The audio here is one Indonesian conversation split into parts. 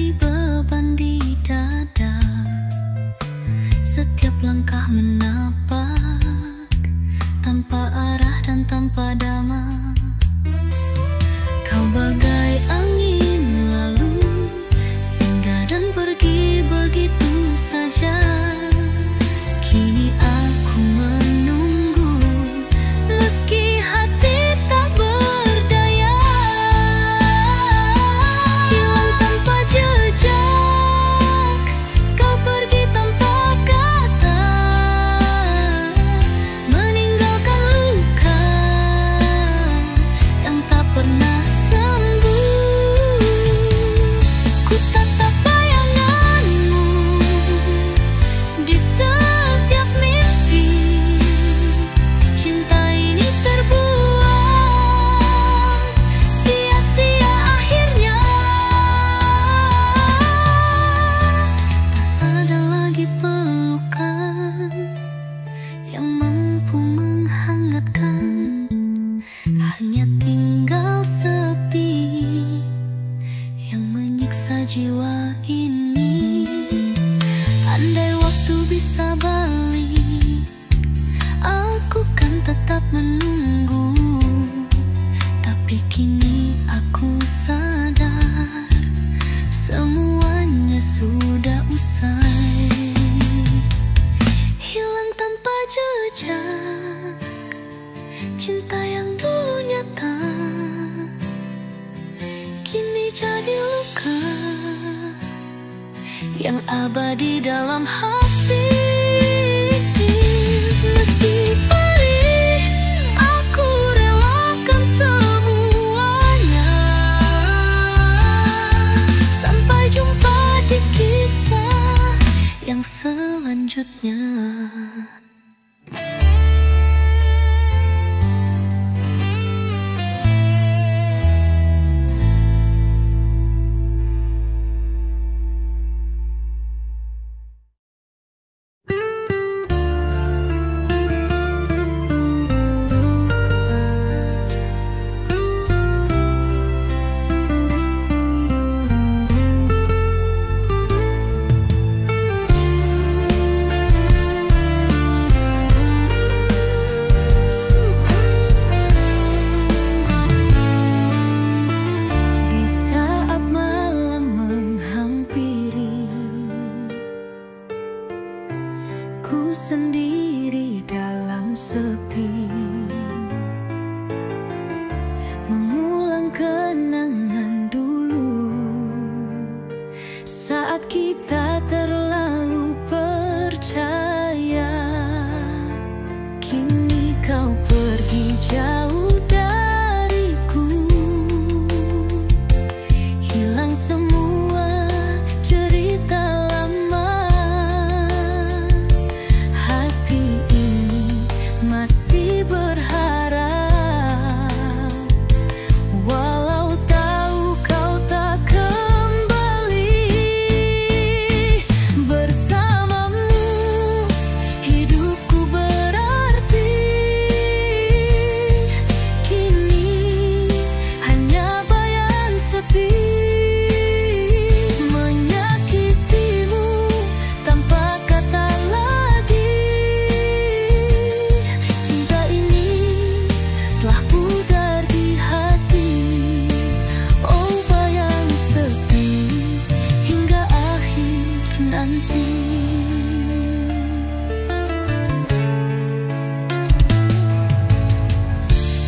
jadi beban di dada. Setiap langkah menapak tanpa arah dan tanpa dama. Kau bagai angin lalu, singgah dan pergi begitu saja. Kini aku menunggu, meski hati tak berdaya. Hilang tanpa jejak, kau pergi tanpa kata, meninggalkan luka yang tak pernah sembuh. Ku tatap bayanganmu di setiap mimpi. Cinta ini terbuang, sia-sia akhirnya. Tak ada lagi pelukan yang mampu menghangatkan, hanya tinggal sepi yang menyiksa jiwa ini. Andai waktu bisa balik, aku kan tetap menunggu. Tapi kini aku sadar, semuanya sudah usai. Hilang tanpa jejak, cinta yang dulu nyata kini jadi luka yang abadi dalam hati. Meski perih, aku relakan semuanya. Sampai jumpa di kisah yang selanjutnya. Di saat malam menghampiri, ku sendiri dalam sepi, mengulang kenangan dulu saat kita terlalu percaya. Kini kau pergi jauh dariku, hilang semua cerita lama. Hati ini masih berharap, walau tahu kau tak kembali. Bersamamu hidupku berarti, kini hanya bayang sepi. Menyakitimu tanpa kata lagi, cinta ini telah pudar di hati. Oh bayang sepi hingga akhir nanti.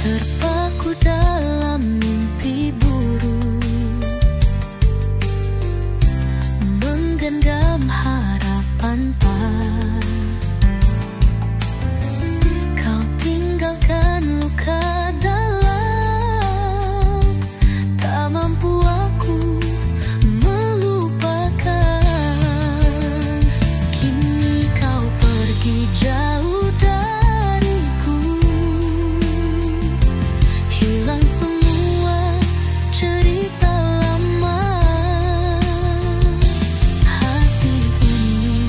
Terpaku dalam mimpi buruk, menggenggam harapan tak. Kau tinggalkan luka dalam, tak mampu aku melupakan. Kini kau pergi jauh dariku, hilang semua cerita lama. Hati ini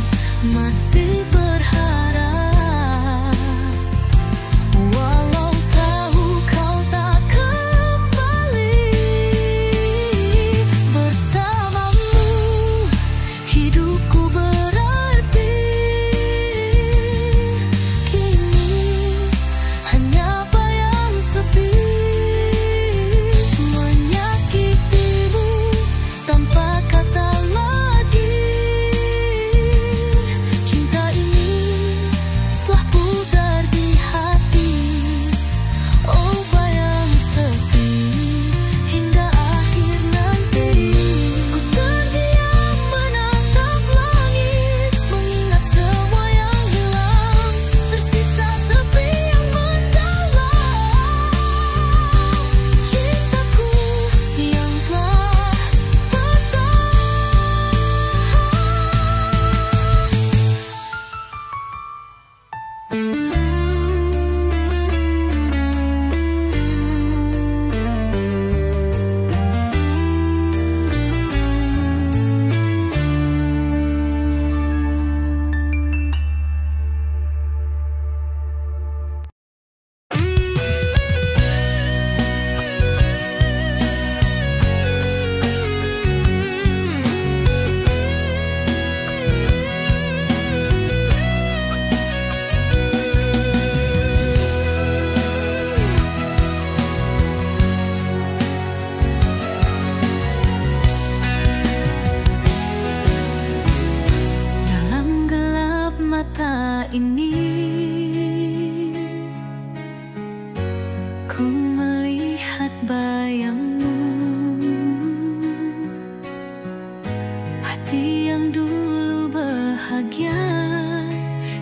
hati yang dulu bahagia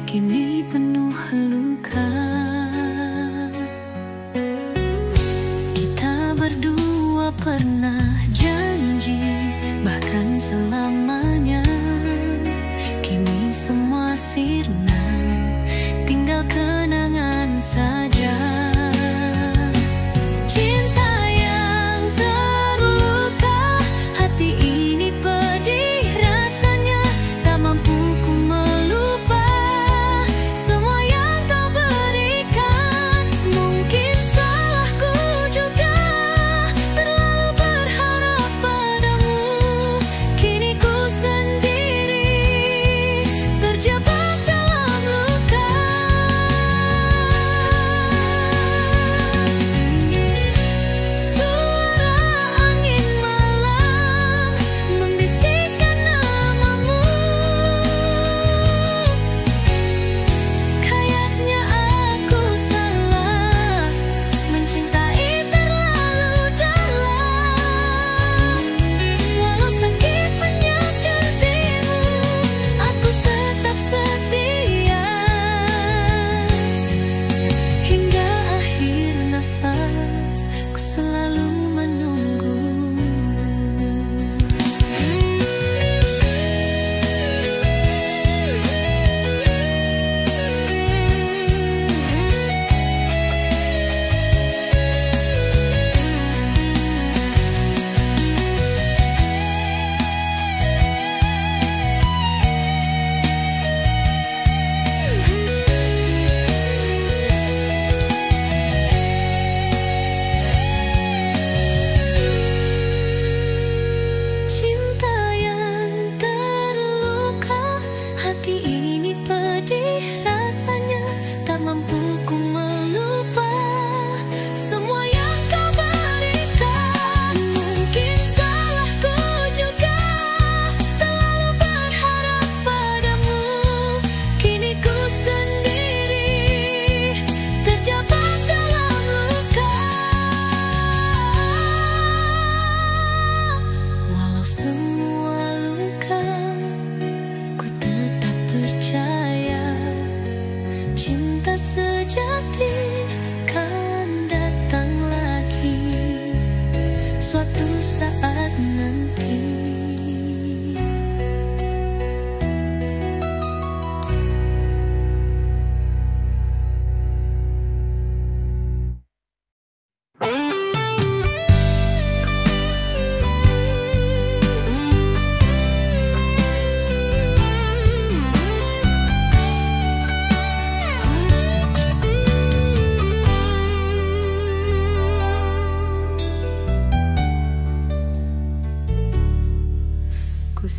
kini penuh luka. Kita berdua pernah janji bahkan selamanya, kini semua sirna, tinggal kenangan saja.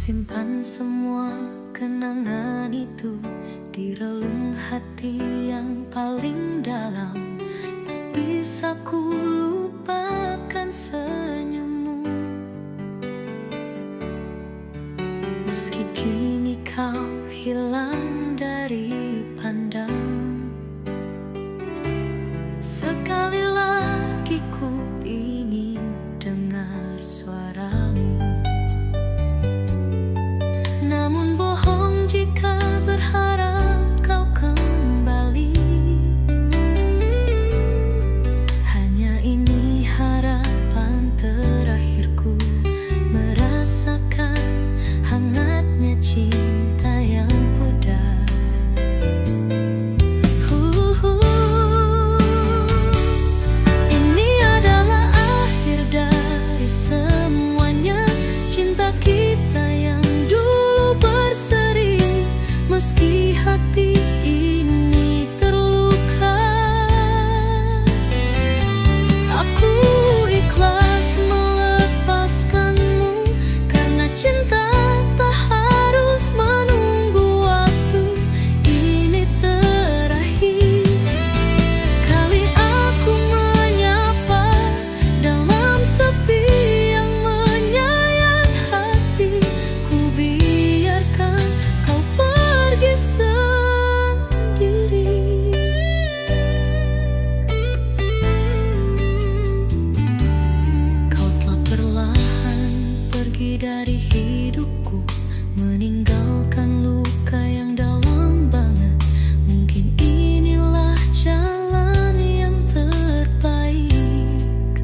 Simpan semua kenangan itu di relung hati yang paling dalam. Tak bisa ku lupakan senyummu, meski kini kau hilang dari pandang. Sekali lagi ku ingin dengar suaramu, namun bohong jika berharap kau kembali. Hanya ini harapan terakhirku, merasakan hangatnya cinta yang pudar. meninggalkan luka yang dalam banget. Mungkin inilah jalan yang terbaik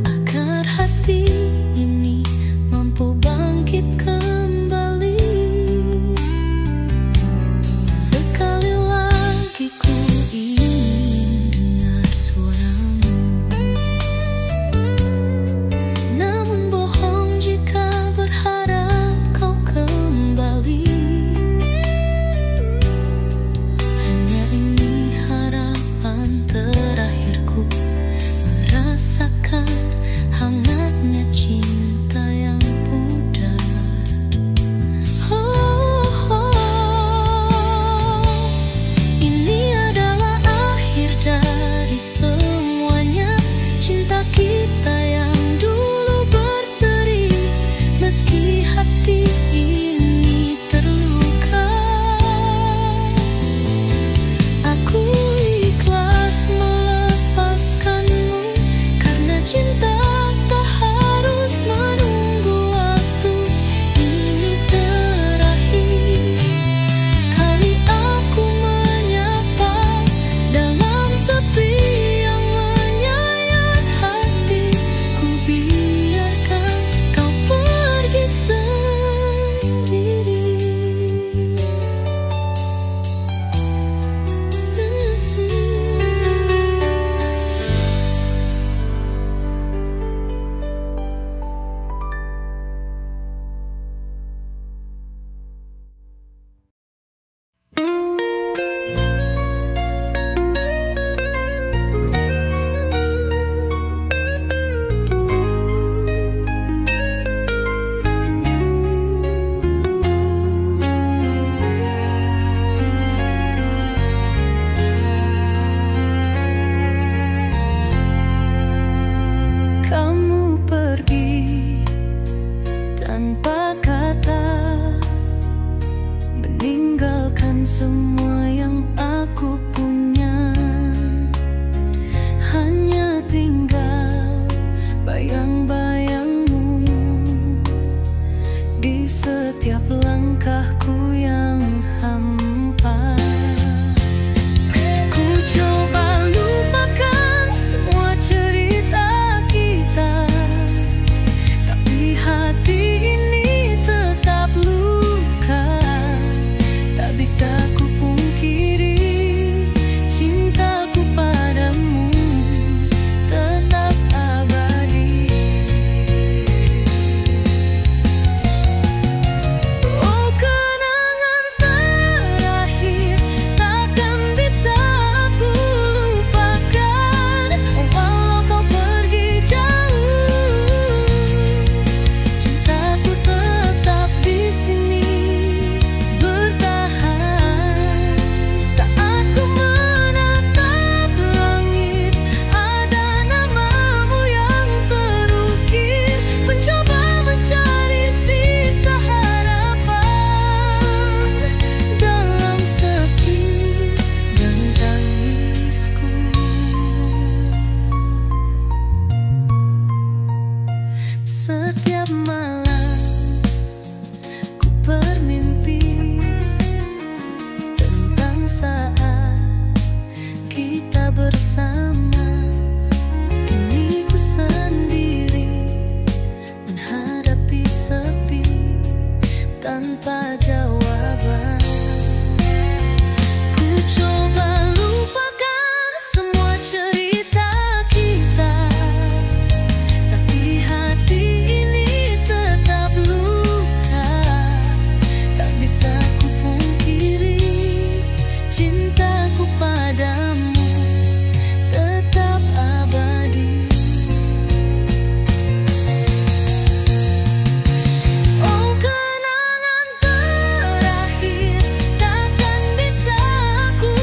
agar hati ini mampu bangkit kembali. Sekali lagi ku ingin dengar suaramu, namun bohong jika berharap kau kembali. Hanya ini harapan terakhirku, merasakan hangatnya cinta yang pudar. Ini adalah akhir dari semuanya, cinta kita yang dulu berseri. Meski hati ini terluka, aku ikhlas melepaskanmu, karena cinta tak harus menunggu waktu ini terakhir. Kali aku menyapa dalam sepi yang menyayat hati, ku biarkan kau pergi sendiri. Kamu pergi tanpa kata, meninggalkan semua yang aku punya. Hanya tinggal bayang-bayangmu di setiap langkahku yang hampa. Ku coba lupakan semua cerita kita, tapi hati ini tetap luka. Tak bisa ku pungkiri, cintaku padamu tetap abadi. Oh, kenangan terakhir takkan bisa aku lupakan. Walau kau pergi jauh, cintaku tetap di sini bertahan. Saat ku menatap langit, ada namamu yang terukir, mencoba mencari sisa harapan dalam sepi dan tangisku. Setiap malam ku bermimpi tentang saat kita bersama. Kini ku sendiri menghadapi sepi tanpa jawaban. Ku coba lupakan semua cerita kita, tapi hati ini tetap luka. Tak bisa ku pungkiri, cintaku padamu tetap abadi. Oh, kenangan terakhir takkan bisa aku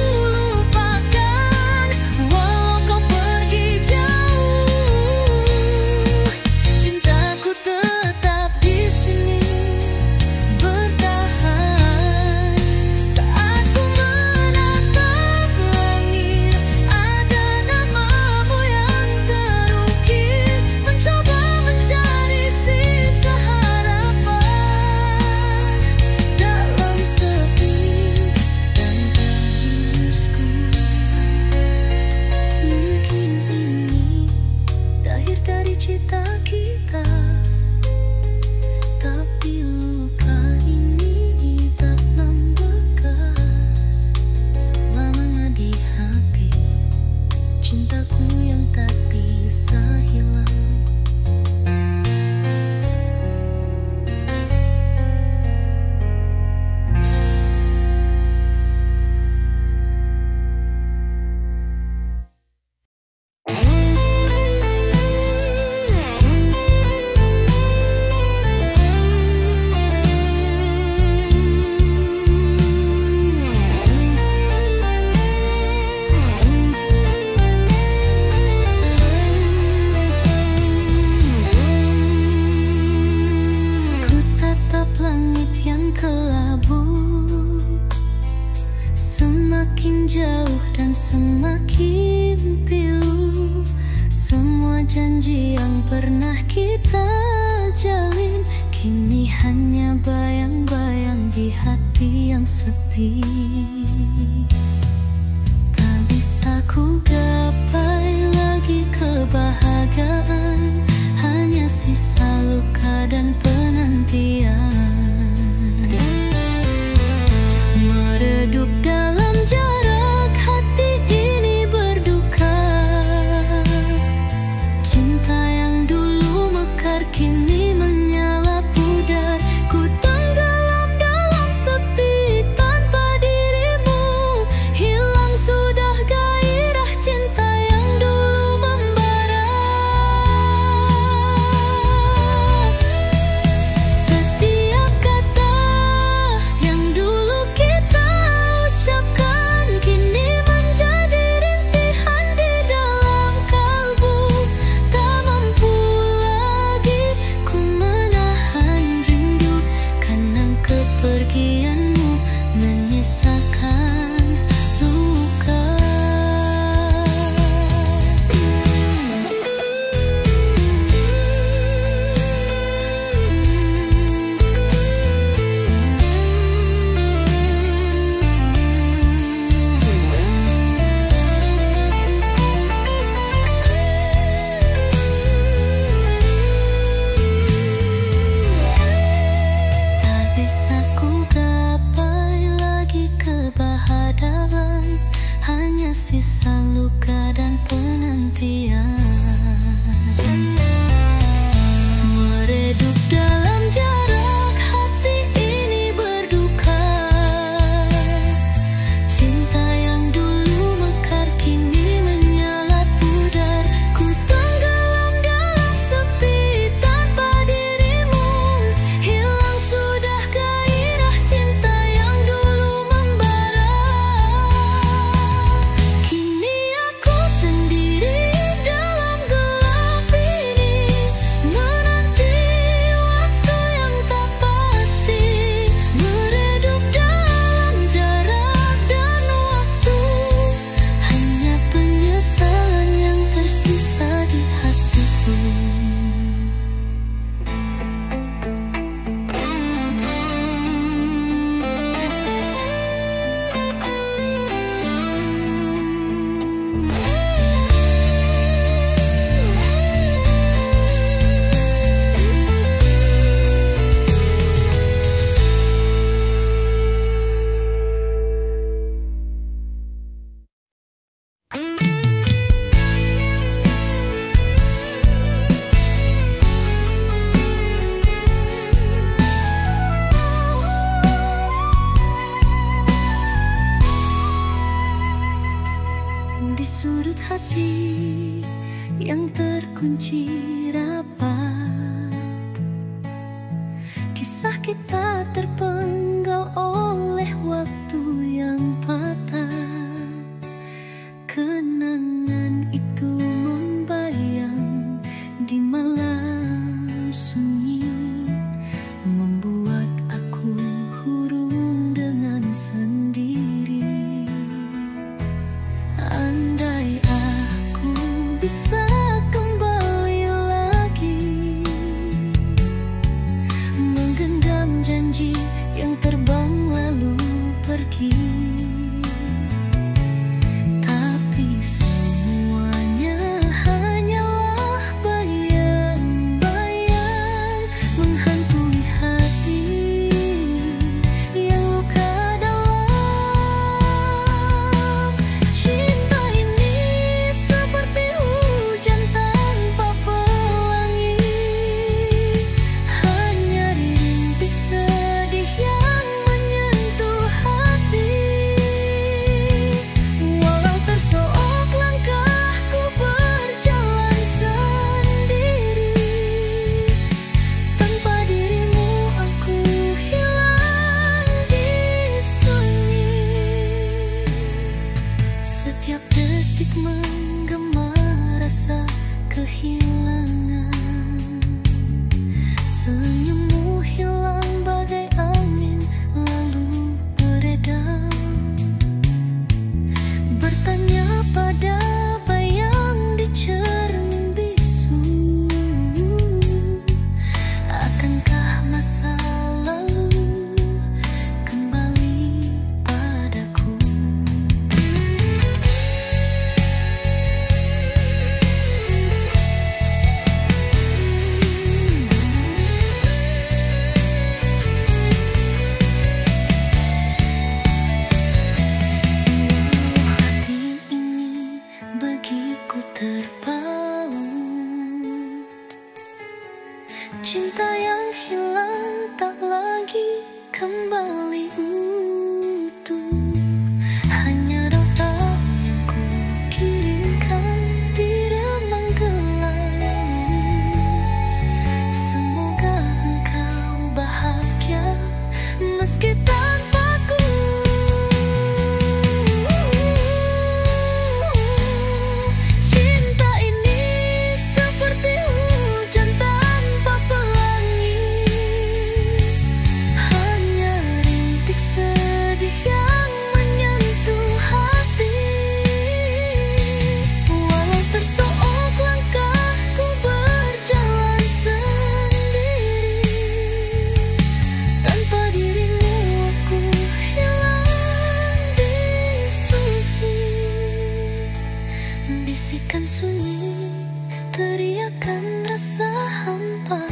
semakin pilu. Semua janji yang pernah kita jalin kini hanya bayang-bayang di hati yang sepi. Tak bisa ku gapai lagi kebahagiaan, hanya sisa luka dan penantian. Meredup dalam jarak hati ini berduka. Cinta yang dulu mekar kini menyala pudar. Ku tenggelam dalam sepi tanpa dirimu. Hilang sudah gairah cinta yang dulu membara. Setiap kata yang dulu kita ucapkan kini menjadi rintihan di dalam kalbu. Tak mampu lagi ku menahan rindu, karena kepergianmu menyisakan luka. Tak bisa ku gapai lagi kebahagiaan, hanya sisa luka dan penantian. Meredup dalam jarak hati ini berduka. Cinta yang dulu mekar kini menyala pudar. Ku tenggelam dalam sepi tanpa dirimu. Hilang sudah gairah cinta yang dulu membara. Kini aku sendiri dalam gelap ini, menanti waktu yang tak pasti. Meredup dalam jarak dan waktu, hanya penyesalan yang tersisa di hatiku. Di sudut hati yang terkunci rapat, kisah kita terpenggal oleh waktu yang patah. Kenangan itu membayang di malam sunyi, membuat aku hurung dengan sendiri. Andai aku bisa kembali lagi, menggenggam janji yang terbang lalu pergi. Tapi semuanya hanyalah bayang-bayang menghantui hati yang luka dalam. Cinta ini seperti hujan tanpa pelangi, hanya rintik sedih kembali utuh. Hanya doa yang ku kirimkan di remang gelap. Semoga engkau bahagia meski tanpaku. Cinta ini seperti hujan tanpa pelangi, hanya rintik sedih yang menyentuh hati. Walau tersook langkahku berjalan sendiri, tanpa dirimu aku hilang di sunyi. Bisikan sunyi, teriakan rasa hampa.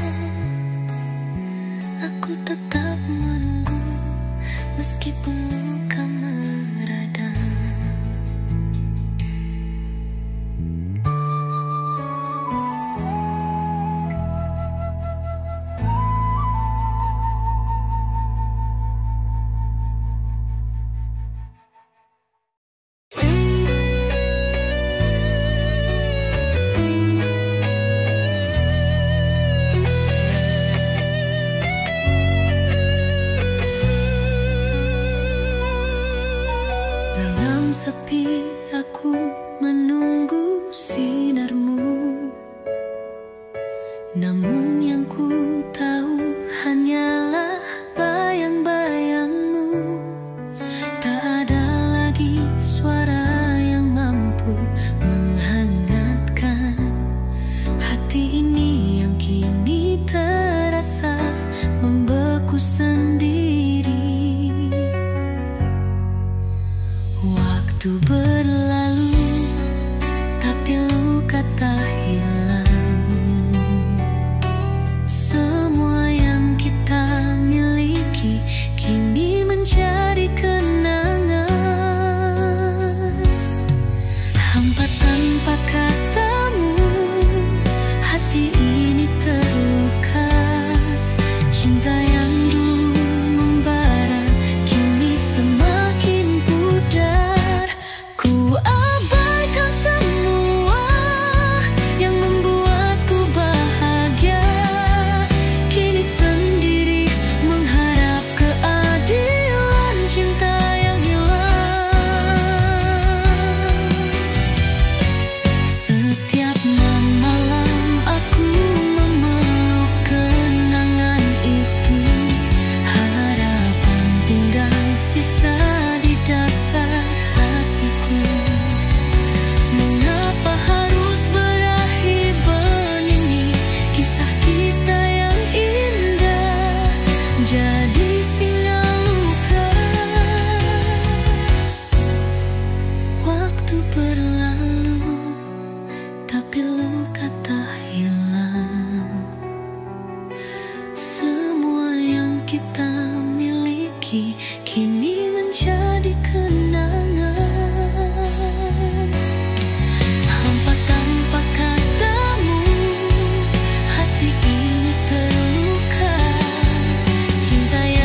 Aku tetap menunggu meskipun luka meradang. Dalam sepi aku menunggu sinarmu, namun yang ku tahu hanyalah bayang-bayangmu. Tak ada lagi suara yang mampu menghangatkan hati ini yang kini terasa membeku sendiri. Waktu berlalu, tapi luka tak hilang. Semua yang kita miliki kini menjadi kenangan. Hampa tanpa katamu, hati ini terluka. Cinta yang dulu membara kini semakin pudar. Ku abaikan semua yang membuatku bahagia. Kini sendiri mengharap keadilan cinta yang hilang. Setiap malam aku memeluk kenangan itu. Harapan tinggal sisa di dasar hatiku. Mengapa harus berakhir begini? Kisah kita yang indah jadi singa luka. Waktu berlalu, tapi luka tak hilang. Semua yang kita miliki kini menjadi kenangan. Hampa tanpa katamu, hati ini terluka. Cinta yang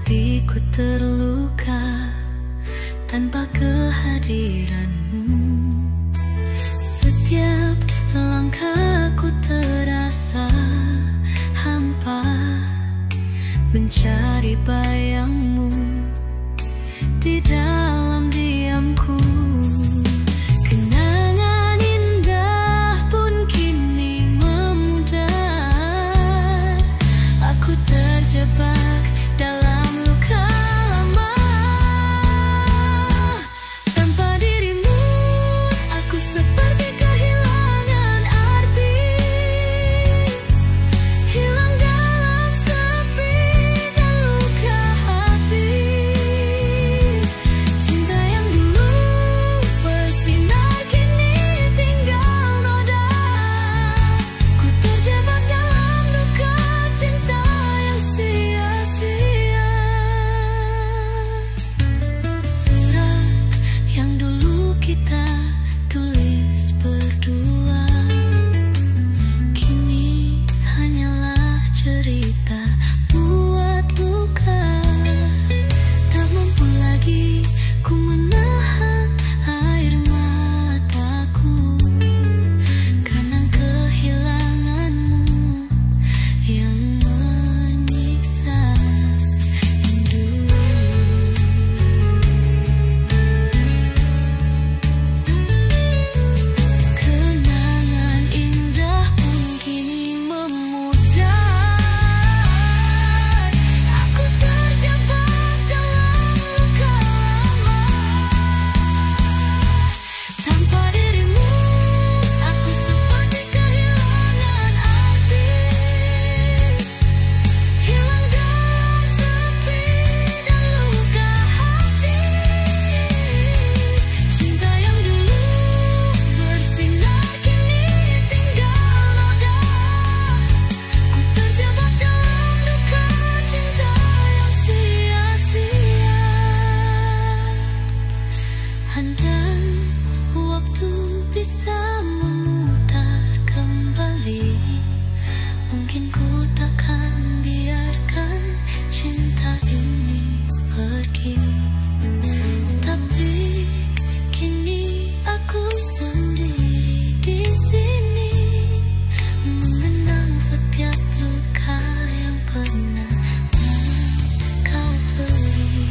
hatiku terluka tanpa kehadiranmu. Setiap langkahku terasa hampa, mencari bayangmu di dalam diamku. Kenangan indah pun kini memudar, aku terjebak dalam luka lama. Tanpa dirimu aku seperti kehilangan arti, hilang dalam sepi dan luka hati. Cinta yang dulu bersinar kini tinggal noda, ku terjebak dalam luka cinta yang sia-sia. Surat yang dulu kita tulis berdua kini hanyalah cerita buat luka. Tak mampu lagi ku menahan air mataku karena kehilanganmu yang menyiksa rindu. Kenangan indah pun kini memudar, aku terjebak dalam luka lama. Tanpa dirimu aku seperti kehilangan arti, hilang dalam sepi dan luka hati. Cinta yang dulu bersinar kini tinggal noda, ku terjebak dalam luka cinta yang sia-sia. Andai waktu bisa memutar kembali, mungkin ku takkan biarkan cinta ini pergi. Tapi kini aku sendiri di sini, mengenang setiap luka yang pernah kau beri.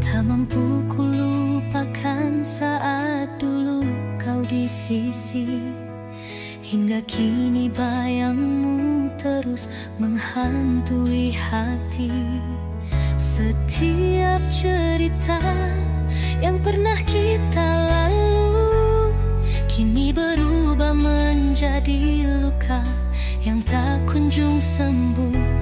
Tak mampu ku lupakan saat dulu kau di sisi, hingga kini bayangmu terus menghantui hati. Setiap cerita yang pernah kita lalu kini berubah menjadi luka yang tak kunjung sembuh.